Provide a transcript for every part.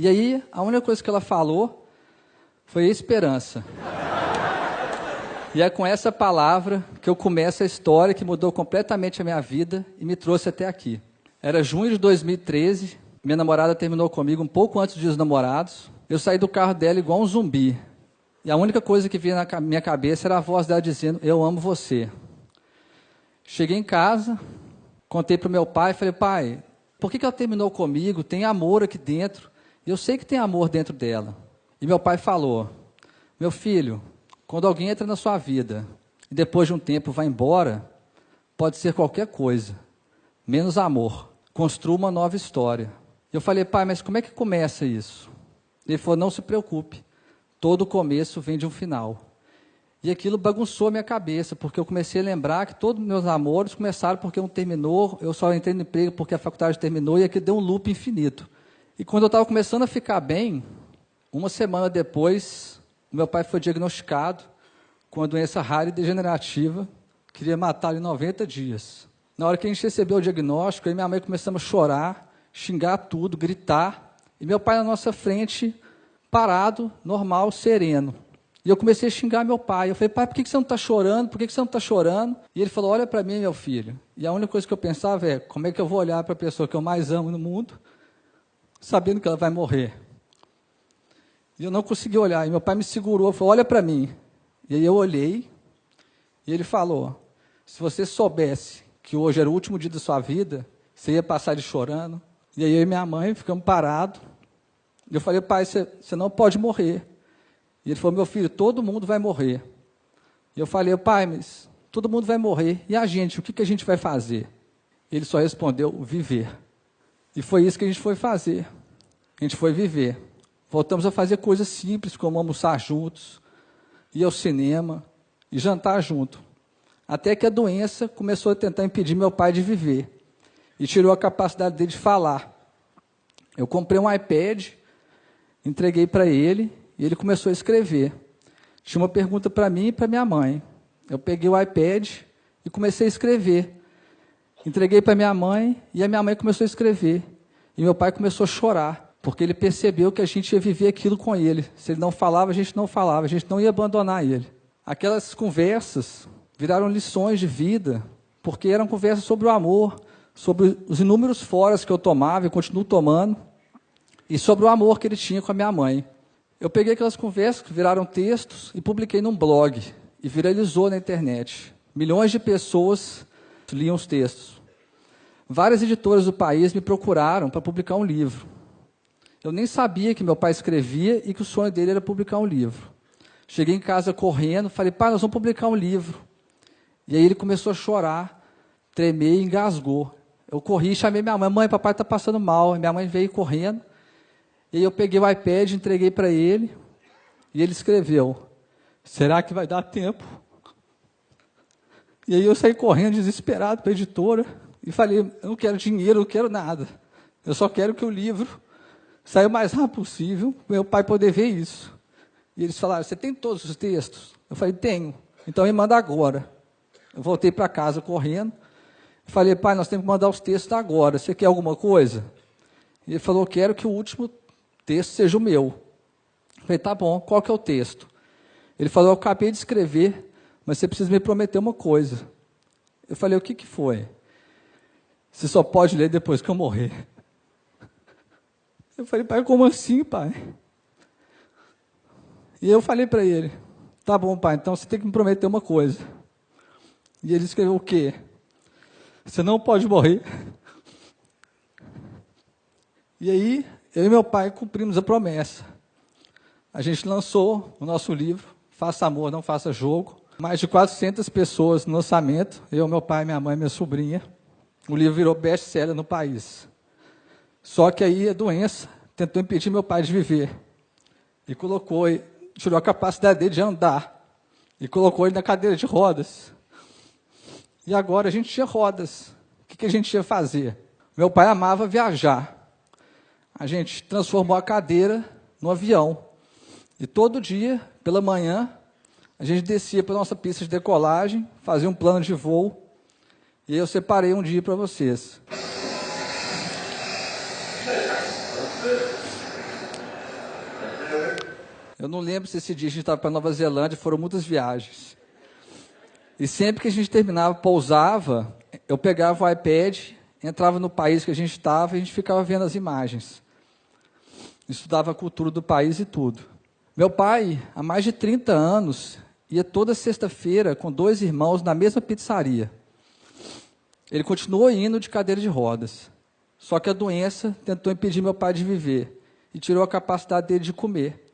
E aí, a única coisa que ela falou foi esperança. E é com essa palavra que eu começo a história que mudou completamente a minha vida e me trouxe até aqui. Era junho de 2013, minha namorada terminou comigo um pouco antes dos Dias dos Namorados. Eu saí do carro dela igual um zumbi. E a única coisa que vinha na minha cabeça era a voz dela dizendo, eu amo você. Cheguei em casa, contei para o meu pai, falei, pai, por que ela terminou comigo? Tem amor aqui dentro. E eu sei que tem amor dentro dela. E meu pai falou, meu filho, quando alguém entra na sua vida e depois de um tempo vai embora, pode ser qualquer coisa, menos amor. Construa uma nova história. Eu falei, pai, mas como é que começa isso? Ele falou, não se preocupe, todo começo vem de um final. E aquilo bagunçou a minha cabeça, porque eu comecei a lembrar que todos os meus namores começaram porque um terminou, eu só entrei no emprego porque a faculdade terminou, e aquilo deu um loop infinito. E quando eu estava começando a ficar bem, uma semana depois, meu pai foi diagnosticado com uma doença rara e degenerativa, queria matar ele em 90 dias. Na hora que a gente recebeu o diagnóstico, eu e minha mãe começamos a chorar, xingar tudo, gritar, e meu pai na nossa frente, parado, normal, sereno. E eu comecei a xingar meu pai. Eu falei, pai, por que você não está chorando? Por que você não está chorando? E ele falou, olha para mim, meu filho. E a única coisa que eu pensava é, como é que eu vou olhar para a pessoa que eu mais amo no mundo, sabendo que ela vai morrer? E eu não consegui olhar. E meu pai me segurou, falou, olha para mim. E aí eu olhei, e ele falou, se você soubesse que hoje era o último dia da sua vida, você ia passar de chorando. E aí eu e minha mãe ficamos parados. E eu falei, pai, você não pode morrer. E ele falou, meu filho, todo mundo vai morrer. E eu falei, pai, mas todo mundo vai morrer. E a gente, o que a gente vai fazer? Ele só respondeu, viver. E foi isso que a gente foi fazer. A gente foi viver. Voltamos a fazer coisas simples, como almoçar juntos, ir ao cinema e jantar junto. Até que a doença começou a tentar impedir meu pai de viver. E tirou a capacidade dele de falar. Eu comprei um iPad, entreguei para ele, e ele começou a escrever. Tinha uma pergunta para mim e para minha mãe. Eu peguei o iPad e comecei a escrever. Entreguei para minha mãe e a minha mãe começou a escrever. E meu pai começou a chorar, porque ele percebeu que a gente ia viver aquilo com ele. Se ele não falava, a gente não falava, a gente não ia abandonar ele. Aquelas conversas viraram lições de vida, porque eram conversas sobre o amor, sobre os inúmeros foras que eu tomava e continuo tomando, e sobre o amor que ele tinha com a minha mãe. Eu peguei aquelas conversas que viraram textos e publiquei num blog, e viralizou na internet. Milhões de pessoas liam os textos. Várias editoras do país me procuraram para publicar um livro. Eu nem sabia que meu pai escrevia e que o sonho dele era publicar um livro. Cheguei em casa correndo, falei, pai, nós vamos publicar um livro. E aí ele começou a chorar, tremer e engasgou. Eu corri e chamei minha mãe, mãe, papai está passando mal. Minha mãe veio correndo. E aí eu peguei o iPad, entreguei para ele, e ele escreveu, será que vai dar tempo? E aí eu saí correndo, desesperado, para a editora, e falei, eu não quero dinheiro, eu não quero nada. Eu só quero que o livro saia o mais rápido possível, para meu pai poder ver isso. E eles falaram, você tem todos os textos? Eu falei, tenho. Então me manda agora. Eu voltei para casa correndo, e falei, pai, nós temos que mandar os textos agora, você quer alguma coisa? E ele falou, quero que o último texto seja o meu. Eu falei, tá bom, qual que é o texto? Ele falou, eu acabei de escrever, mas você precisa me prometer uma coisa. Eu falei, o que foi? Você só pode ler depois que eu morrer. Eu falei, pai, como assim, pai? E eu falei para ele, tá bom, pai, então você tem que me prometer uma coisa. E ele escreveu o quê? Você não pode morrer. E aí, eu e meu pai cumprimos a promessa. A gente lançou o nosso livro, Faça Amor, Não Faça Jogo. Mais de 400 pessoas no lançamento, eu, meu pai, minha mãe, minha sobrinha. O livro virou best-seller no país. Só que aí a doença tentou impedir meu pai de viver. E tirou a capacidade dele de andar. E colocou ele na cadeira de rodas. E agora a gente tinha rodas. O que a gente ia fazer? Meu pai amava viajar. A gente transformou a cadeira no avião. E todo dia, pela manhã, a gente descia para a nossa pista de decolagem, fazia um plano de voo, e eu separei um dia para vocês. Eu não lembro se esse dia a gente estava para Nova Zelândia, foram muitas viagens. E sempre que a gente terminava, pousava, eu pegava o iPad, entrava no país que a gente estava e a gente ficava vendo as imagens. Estudava a cultura do país e tudo. Meu pai, há mais de 30 anos, ia toda sexta-feira com 2 irmãos na mesma pizzaria. Ele continuou indo de cadeira de rodas. Só que a doença tentou impedir meu pai de viver e tirou a capacidade dele de comer.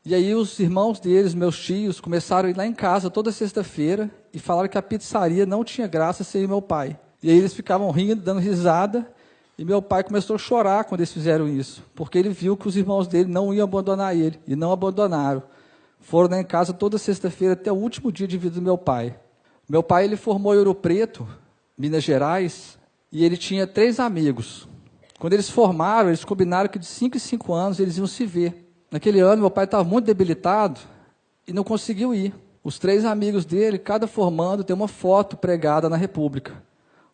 E aí os irmãos deles, meus tios, começaram a ir lá em casa toda sexta-feira e falaram que a pizzaria não tinha graça sem meu pai. E aí eles ficavam rindo, dando risada, e meu pai começou a chorar quando eles fizeram isso, porque ele viu que os irmãos dele não iam abandonar ele, e não abandonaram. Foram lá em casa toda sexta-feira até o último dia de vida do meu pai. Meu pai, ele formou em Ouro Preto, Minas Gerais, e ele tinha 3 amigos. Quando eles formaram, eles combinaram que de 5 em 5 anos eles iam se ver. Naquele ano, meu pai estava muito debilitado e não conseguiu ir. Os 3 amigos dele, cada formando, tem uma foto pregada na República.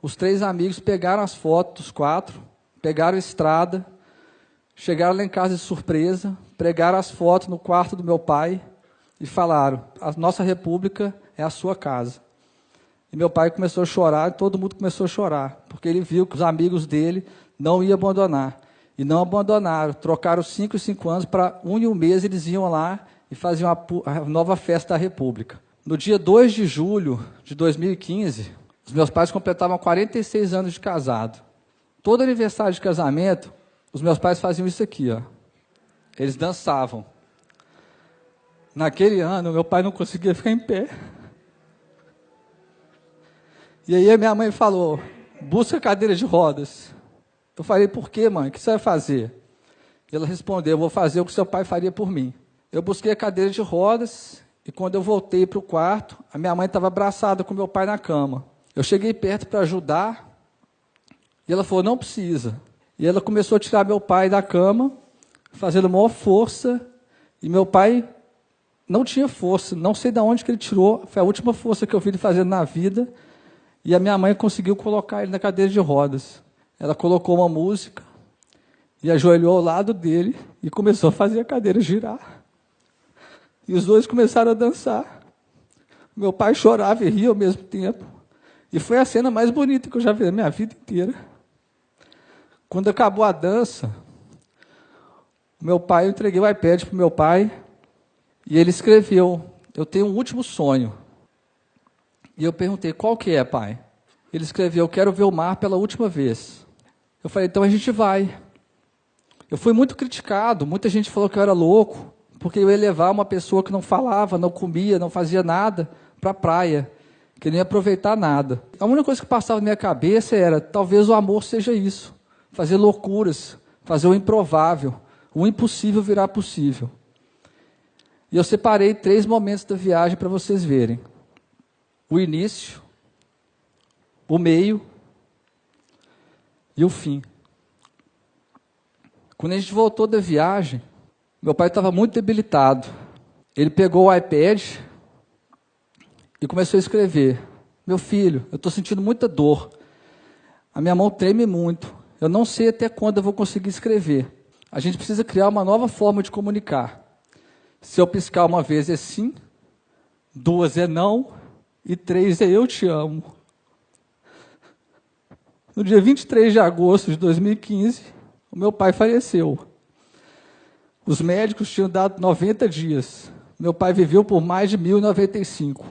Os 3 amigos pegaram as fotos dos 4, pegaram a estrada, chegaram lá em casa de surpresa, pregaram as fotos no quarto do meu pai e falaram: a nossa República é a sua casa. E meu pai começou a chorar, e todo mundo começou a chorar, porque ele viu que os amigos dele não iam abandonar. E não abandonaram, trocaram 5 em 5 anos para 1 em 1 mês eles iam lá e faziam a nova festa da República. No dia 2 de julho de 2015, os meus pais completavam 46 anos de casado. Todo aniversário de casamento, os meus pais faziam isso aqui, ó. Eles dançavam. Naquele ano, meu pai não conseguia ficar em pé. E aí a minha mãe falou: busca cadeira de rodas. Eu falei: por quê, mãe? O que você vai fazer? E ela respondeu: eu vou fazer o que seu pai faria por mim. Eu busquei a cadeira de rodas e quando eu voltei para o quarto, a minha mãe estava abraçada com meu pai na cama. Eu cheguei perto para ajudar e ela falou: não precisa. E ela começou a tirar meu pai da cama, fazendo maior força, e meu pai não tinha força, não sei de onde que ele tirou, foi a última força que eu vi ele fazendo na vida, e a minha mãe conseguiu colocar ele na cadeira de rodas. Ela colocou uma música e ajoelhou ao lado dele e começou a fazer a cadeira girar. E os dois começaram a dançar. Meu pai chorava e ria ao mesmo tempo. E foi a cena mais bonita que eu já vi na minha vida inteira. Quando acabou a dança, eu entreguei o iPad para o meu pai e ele escreveu: eu tenho um último sonho. E eu perguntei: qual que é, pai? Ele escreveu: eu quero ver o mar pela última vez. Eu falei: então a gente vai. Eu fui muito criticado, muita gente falou que eu era louco, porque eu ia levar uma pessoa que não falava, não comia, não fazia nada para a praia, que não ia aproveitar nada. A única coisa que passava na minha cabeça era: talvez o amor seja isso, fazer loucuras, fazer o improvável, o impossível virar possível. E eu separei 3 momentos da viagem para vocês verem: o início, o meio e o fim. Quando a gente voltou da viagem, meu pai estava muito debilitado. Ele pegou o iPad e começou a escrever: meu filho, eu estou sentindo muita dor. A minha mão treme muito. Eu não sei até quando eu vou conseguir escrever. A gente precisa criar uma nova forma de comunicar. Se eu piscar uma vez é sim, 2 é não, e 3 é eu te amo. No dia 23 de agosto de 2015, o meu pai faleceu. Os médicos tinham dado 90 dias. Meu pai viveu por mais de 1095.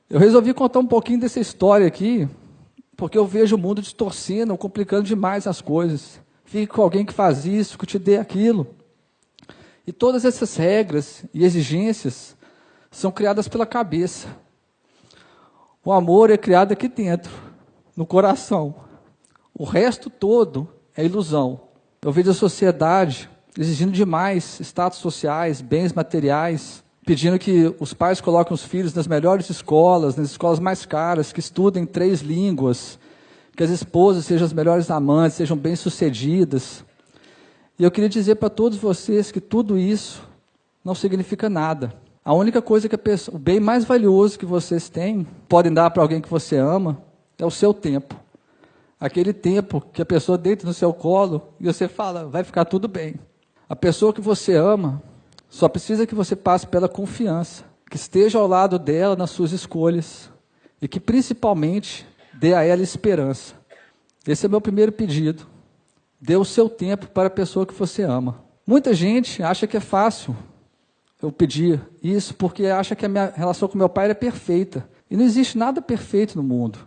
Eu resolvi contar um pouquinho dessa história aqui, porque eu vejo o mundo distorcendo, complicando demais as coisas. Fique com alguém que faz isso, que te dê aquilo. E todas essas regras e exigências são criadas pela cabeça. O amor é criado aqui dentro, no coração. O resto todo é ilusão. Eu vejo a sociedade exigindo demais status sociais, bens materiais, pedindo que os pais coloquem os filhos nas melhores escolas, nas escolas mais caras, que estudem 3 línguas, que as esposas sejam as melhores amantes, sejam bem-sucedidas. E eu queria dizer para todos vocês que tudo isso não significa nada. A única coisa que o bem mais valioso que vocês têm, podem dar para alguém que você ama, é o seu tempo. Aquele tempo que a pessoa deita no seu colo e você fala: vai ficar tudo bem. A pessoa que você ama Só precisa que você passe pela confiança, que esteja ao lado dela nas suas escolhas e que principalmente dê a ela esperança. Esse é o meu primeiro pedido. Dê o seu tempo para a pessoa que você ama. Muita gente acha que é fácil eu pedir isso porque acha que a minha relação com meu pai é perfeita. E não existe nada perfeito no mundo.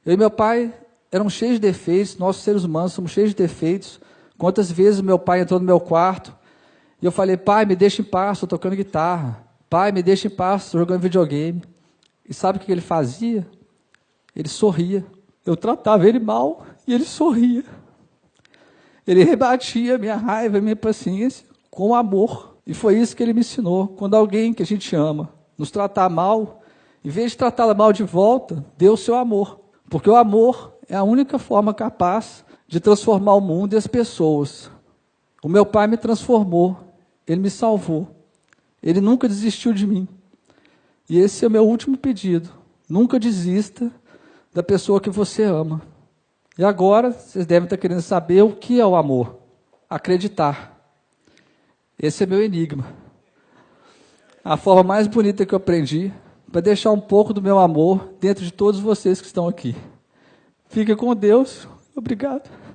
Eu e meu pai eram cheios de defeitos, nós seres humanos somos cheios de defeitos. Quantas vezes meu pai entrou no meu quarto e eu falei, pai, me deixa em paz, estou tocando guitarra. Pai, me deixa em paz, estou jogando videogame. E sabe o que ele fazia? Ele sorria. Eu tratava ele mal e ele sorria. Ele rebatia a minha raiva, a minha paciência com amor. E foi isso que ele me ensinou. Quando alguém que a gente ama nos tratar mal, em vez de tratá-la mal de volta, dê o seu amor. Porque o amor é a única forma capaz de transformar o mundo e as pessoas. O meu pai me transformou, ele me salvou. Ele nunca desistiu de mim. E esse é o meu último pedido. Nunca desista da pessoa que você ama. E agora, vocês devem estar querendo saber o que é o amor. Acreditar. Esse é meu enigma. A forma mais bonita que eu aprendi para deixar um pouco do meu amor dentro de todos vocês que estão aqui. Fique com Deus. Obrigado.